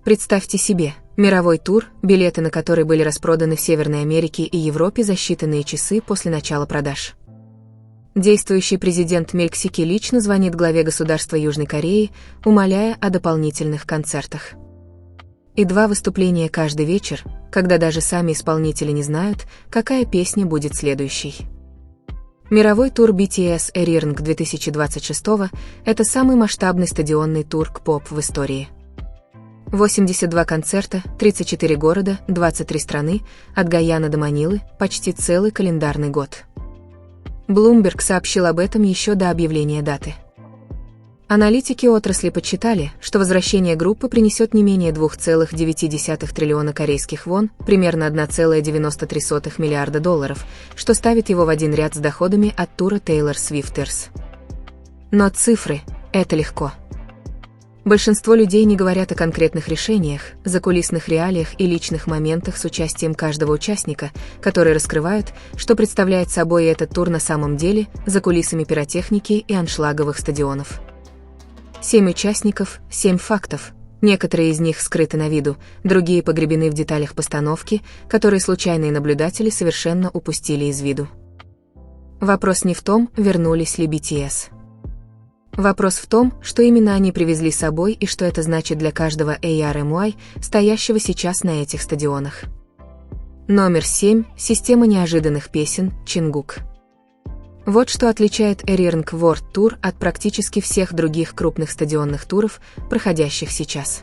Представьте себе, мировой тур, билеты на который были распроданы в Северной Америке и Европе за считанные часы после начала продаж. Действующий президент Мексики лично звонит главе государства Южной Кореи, умоляя о дополнительных концертах. И 2 выступления каждый вечер, когда даже сами исполнители не знают, какая песня будет следующей. Мировой тур BTS Arirang 2026 – это самый масштабный стадионный тур K-pop в истории. 82 концерта, 34 города, 23 страны, от Гаяны до Манилы, почти целый календарный год. Bloomberg сообщил об этом еще до объявления даты. Аналитики отрасли подсчитали, что возвращение группы принесет не менее 2,9 триллиона корейских вон, примерно 1,93 миллиарда долларов, что ставит его в один ряд с доходами от тура Taylor Swifters. Но цифры – это легко. Большинство людей не говорят о конкретных решениях, закулисных реалиях и личных моментах с участием каждого участника, которые раскрывают, что представляет собой этот тур на самом деле за кулисами пиротехники и аншлаговых стадионов. 7 участников, 7 фактов. Некоторые из них скрыты на виду, другие погребены в деталях постановки, которые случайные наблюдатели совершенно упустили из виду. Вопрос не в том, вернулись ли BTS. Вопрос в том, что именно они привезли с собой и что это значит для каждого ARMY, стоящего сейчас на этих стадионах. Номер 7. Система неожиданных песен, Чингук. Вот что отличает Arirang World Tour от практически всех других крупных стадионных туров, проходящих сейчас.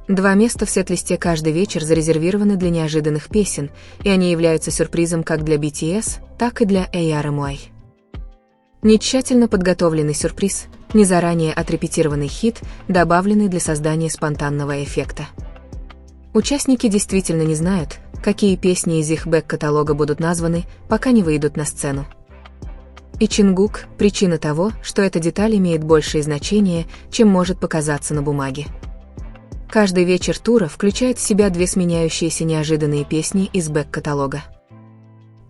2 места в сет-листе каждый вечер зарезервированы для неожиданных песен, и они являются сюрпризом как для BTS, так и для ARMY. Не тщательно подготовленный сюрприз, не заранее отрепетированный хит, добавленный для создания спонтанного эффекта. Участники действительно не знают, какие песни из их бэк-каталога будут названы, пока не выйдут на сцену. И Чингук – причина того, что эта деталь имеет большее значение, чем может показаться на бумаге. Каждый вечер тура включает в себя 2 сменяющиеся неожиданные песни из бэк-каталога.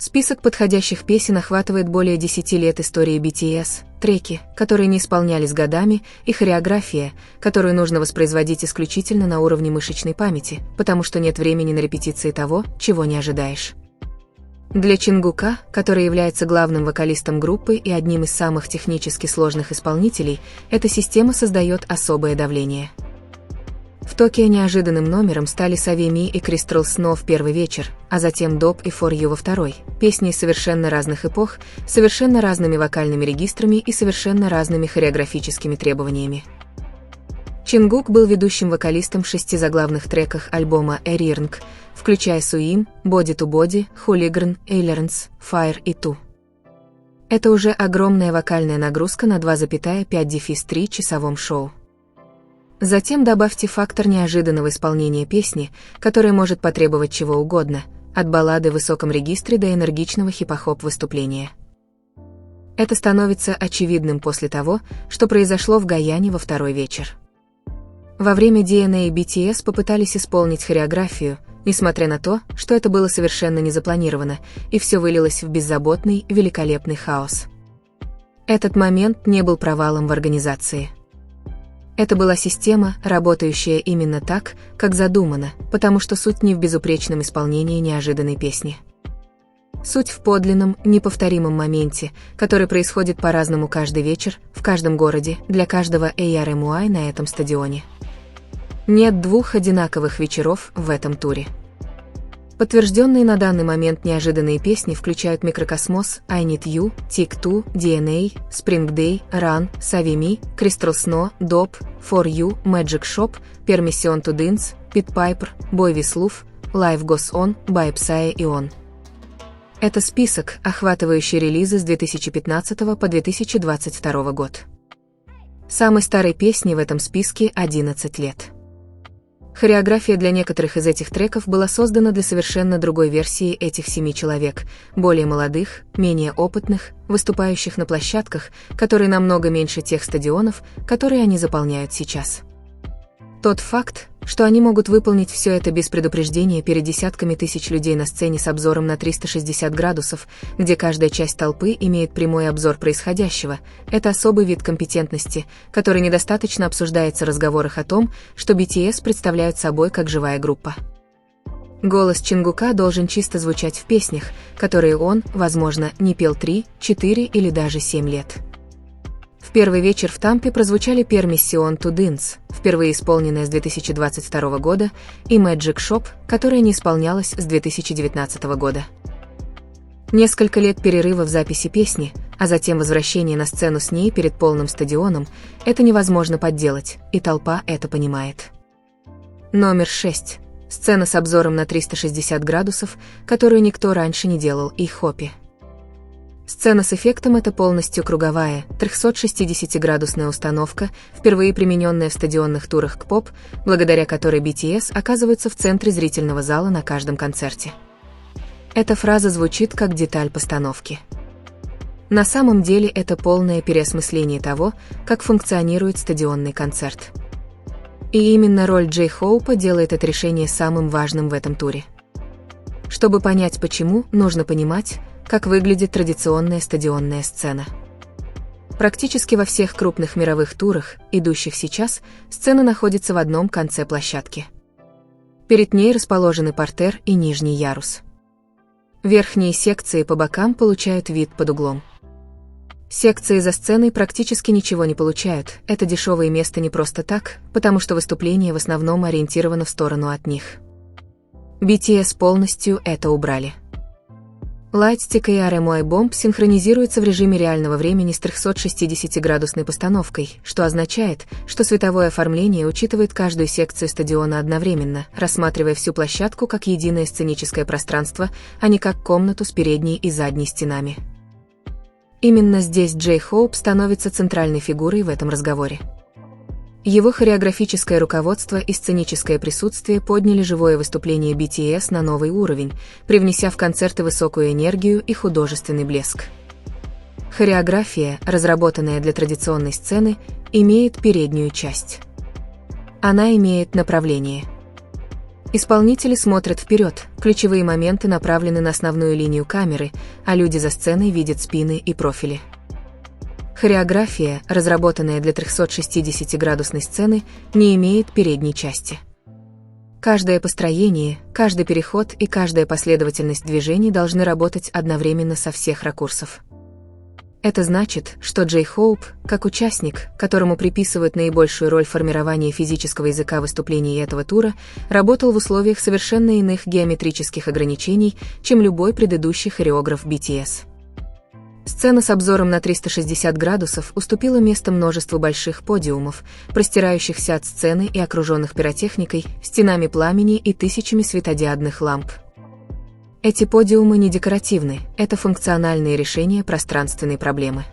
Список подходящих песен охватывает более 10 лет истории BTS, треки, которые не исполнялись годами, и хореография, которую нужно воспроизводить исключительно на уровне мышечной памяти, потому что нет времени на репетиции того, чего не ожидаешь. Для Чингука, который является главным вокалистом группы и одним из самых технически сложных исполнителей, эта система создает особое давление. В Токио неожиданным номером стали Savimi и Crystal Snow в первый вечер, а затем Dope и For You во второй, песни из совершенно разных эпох, совершенно разными вокальными регистрами и совершенно разными хореографическими требованиями. Чингук был ведущим вокалистом в 6 заглавных треках альбома Arirang, включая Suim, Body to Body, Hooligan, Ailerons, Fire и Two. Это уже огромная вокальная нагрузка на 2,5-3 часовом шоу. Затем добавьте фактор неожиданного исполнения песни, которая может потребовать чего угодно, от баллады в высоком регистре до энергичного хип-хоп выступления. Это становится очевидным после того, что произошло в Гаяне во второй вечер. Во время DNA и BTS попытались исполнить хореографию, несмотря на то, что это было совершенно не запланировано, и все вылилось в беззаботный, великолепный хаос. Этот момент не был провалом в организации. Это была система, работающая именно так, как задумано, потому что суть не в безупречном исполнении неожиданной песни. Суть в подлинном, неповторимом моменте, который происходит по-разному каждый вечер, в каждом городе, для каждого ARMY на этом стадионе. Нет 2 одинаковых вечеров в этом туре. Подтвержденные на данный момент неожиданные песни включают Микрокосмос, I Need You, Tik-Two, DNA, Spring Day, Run, Savimi, Crystal Snow, Dope, For You, Magic Shop, Permission to Dance, Pit Piper, Boy With Love, Life Goes On, by Psy и On. Это список, охватывающий релизы с 2015 по 2022 год. Самой старой песне в этом списке 11 лет. Хореография для некоторых из этих треков была создана для совершенно другой версии этих 7 человек, более молодых, менее опытных, выступающих на площадках, которые намного меньше тех стадионов, которые они заполняют сейчас. Тот факт, что они могут выполнить все это без предупреждения перед десятками тысяч людей на сцене с обзором на 360 градусов, где каждая часть толпы имеет прямой обзор происходящего, это особый вид компетентности, который недостаточно обсуждается в разговорах о том, что BTS представляют собой как живая группа. Голос Чингука должен чисто звучать в песнях, которые он, возможно, не пел 3, 4 или даже 7 лет. В первый вечер в Тампе прозвучали Permission to Dance, впервые исполненная с 2022 года, и Magic Shop, которая не исполнялась с 2019 года. Несколько лет перерыва в записи песни, а затем возвращение на сцену с ней перед полным стадионом – это невозможно подделать, и толпа это понимает. Номер 6. Сцена с обзором на 360 градусов, которую никто раньше не делал, и Хоппи. Сцена с эффектом – это полностью круговая, 360-градусная установка, впервые примененная в стадионных турах K-pop, благодаря которой BTS оказываются в центре зрительного зала на каждом концерте. Эта фраза звучит как деталь постановки. На самом деле это полное переосмысление того, как функционирует стадионный концерт. И именно роль Джей Хоупа делает это решение самым важным в этом туре. Чтобы понять почему, нужно понимать, как выглядит традиционная стадионная сцена. Практически во всех крупных мировых турах, идущих сейчас, сцена находится в одном конце площадки. Перед ней расположены партер и нижний ярус. Верхние секции по бокам получают вид под углом. Секции за сценой практически ничего не получают, это дешевое место не просто так, потому что выступление в основном ориентировано в сторону от них. BTS полностью это убрали. Lightstick и RMI Bomb синхронизируются в режиме реального времени с 360-градусной постановкой, что означает, что световое оформление учитывает каждую секцию стадиона одновременно, рассматривая всю площадку как единое сценическое пространство, а не как комнату с передней и задней стенами. Именно здесь Джей Хоуп становится центральной фигурой в этом разговоре. Его хореографическое руководство и сценическое присутствие подняли живое выступление BTS на новый уровень, привнеся в концерты высокую энергию и художественный блеск. Хореография, разработанная для традиционной сцены, имеет переднюю часть. Она имеет направление. Исполнители смотрят вперед, ключевые моменты направлены на основную линию камеры, а люди за сценой видят спины и профили. Хореография, разработанная для 360-градусной сцены, не имеет передней части. Каждое построение, каждый переход и каждая последовательность движений должны работать одновременно со всех ракурсов. Это значит, что Джей Хоуп, как участник, которому приписывают наибольшую роль в формировании физического языка выступлений этого тура, работал в условиях совершенно иных геометрических ограничений, чем любой предыдущий хореограф BTS. Сцена с обзором на 360 градусов уступила место множеству больших подиумов, простирающихся от сцены и окруженных пиротехникой, стенами пламени и тысячами светодиодных ламп. Эти подиумы не декоративны, это функциональные решения пространственной проблемы.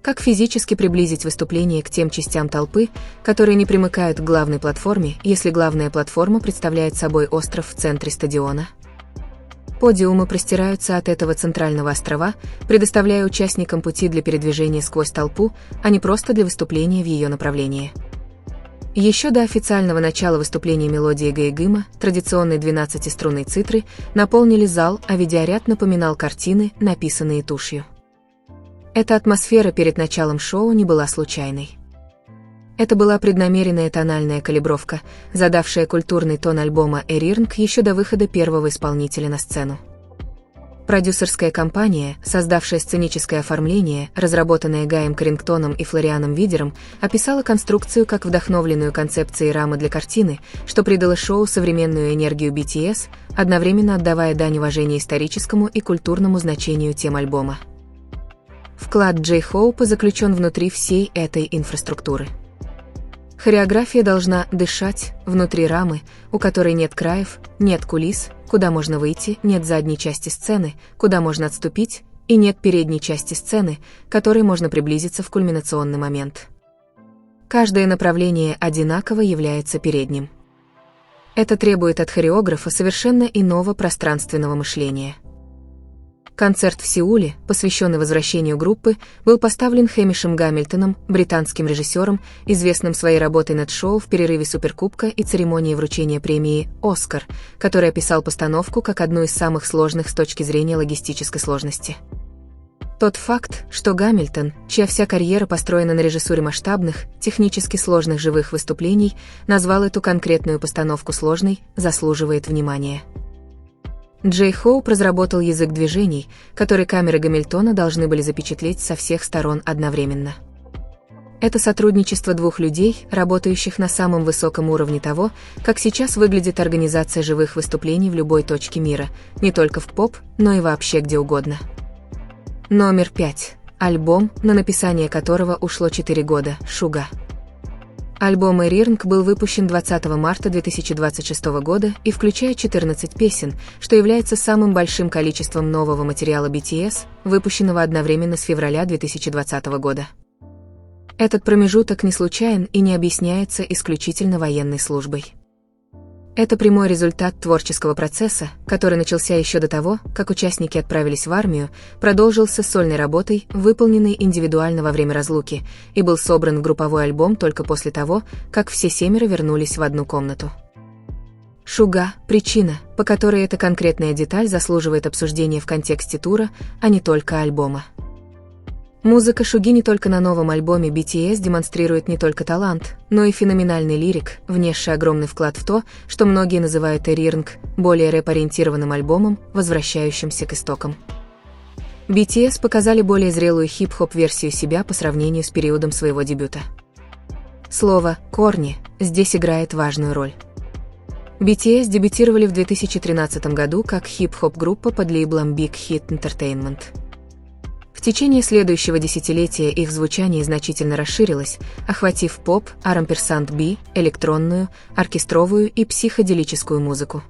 Как физически приблизить выступление к тем частям толпы, которые не примыкают к главной платформе, если главная платформа представляет собой остров в центре стадиона? Подиумы простираются от этого центрального острова, предоставляя участникам пути для передвижения сквозь толпу, а не просто для выступления в ее направлении. Еще до официального начала выступления мелодии Гаегыма, традиционной 12-струнной цитры, наполнили зал, а видеоряд напоминал картины, написанные тушью. Эта атмосфера перед началом шоу не была случайной. Это была преднамеренная тональная калибровка, задавшая культурный тон альбома «Эрирнг» еще до выхода первого исполнителя на сцену. Продюсерская компания, создавшая сценическое оформление, разработанное Гаем Каррингтоном и Флорианом Видером, описала конструкцию как вдохновленную концепцией рамы для картины, что придало шоу современную энергию BTS, одновременно отдавая дань уважения историческому и культурному значению тем альбома. Вклад Джей Хоупа заключен внутри всей этой инфраструктуры. Хореография должна дышать внутри рамы, у которой нет краев, нет кулис, куда можно выйти, нет задней части сцены, куда можно отступить, и нет передней части сцены, к которой можно приблизиться в кульминационный момент. Каждое направление одинаково является передним. Это требует от хореографа совершенно иного пространственного мышления. Концерт в Сеуле, посвященный возвращению группы, был поставлен Хэмишем Гамильтоном, британским режиссером, известным своей работой над шоу в перерыве Суперкубка и церемонии вручения премии «Оскар», который описал постановку как одну из самых сложных с точки зрения логистической сложности. Тот факт, что Гамильтон, чья вся карьера построена на режиссуре масштабных, технически сложных живых выступлений, назвал эту конкретную постановку сложной, заслуживает внимания. Джей Хоуп разработал язык движений, который камеры Гамильтона должны были запечатлеть со всех сторон одновременно. Это сотрудничество двух людей, работающих на самом высоком уровне того, как сейчас выглядит организация живых выступлений в любой точке мира, не только в поп, но и вообще где угодно. Номер 5. Альбом, на написание которого ушло 4 года, «Шуга». Альбом «Эрирнг» был выпущен 20 марта 2026 года и включает 14 песен, что является самым большим количеством нового материала BTS, выпущенного одновременно с февраля 2020 года. Этот промежуток не случайен и не объясняется исключительно военной службой. Это прямой результат творческого процесса, который начался еще до того, как участники отправились в армию, продолжился сольной работой, выполненной индивидуально во время разлуки, и был собран в групповой альбом только после того, как все 7 вернулись в одну комнату. «Шуга» — причина, по которой эта конкретная деталь заслуживает обсуждения в контексте тура, а не только альбома. Музыка Шуги не только на новом альбоме BTS демонстрирует не только талант, но и феноменальный лирик, внесший огромный вклад в то, что многие называют «Эрирнг» более рэп-ориентированным альбомом, возвращающимся к истокам. BTS показали более зрелую хип-хоп-версию себя по сравнению с периодом своего дебюта. Слово «корни» здесь играет важную роль. BTS дебютировали в 2013 году как хип-хоп-группа под лейблом Big Hit Entertainment. В течение следующего десятилетия их звучание значительно расширилось, охватив поп, R&B, электронную, оркестровую и психоделическую музыку.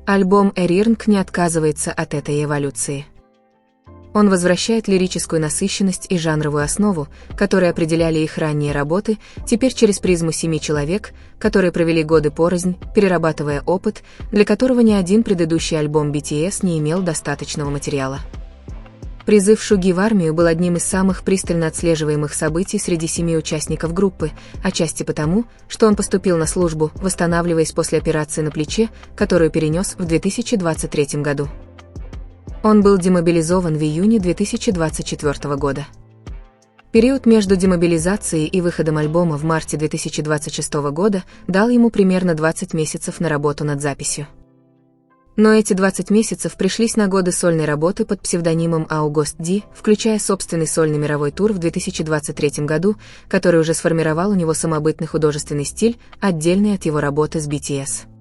Альбом «Эрирнг» не отказывается от этой эволюции. Он возвращает лирическую насыщенность и жанровую основу, которые определяли их ранние работы, теперь через призму 7 человек, которые провели годы порознь, перерабатывая опыт, для которого ни один предыдущий альбом BTS не имел достаточного материала. Призыв Шуги в армию был одним из самых пристально отслеживаемых событий среди 7 участников группы, отчасти потому, что он поступил на службу, восстанавливаясь после операции на плече, которую перенес в 2023 году. Он был демобилизован в июне 2024 года. Период между демобилизацией и выходом альбома в марте 2026 года дал ему примерно 20 месяцев на работу над записью. Но эти 20 месяцев пришлись на годы сольной работы под псевдонимом August D, включая собственный сольный мировой тур в 2023 году, который уже сформировал у него самобытный художественный стиль, отдельный от его работы с BTS.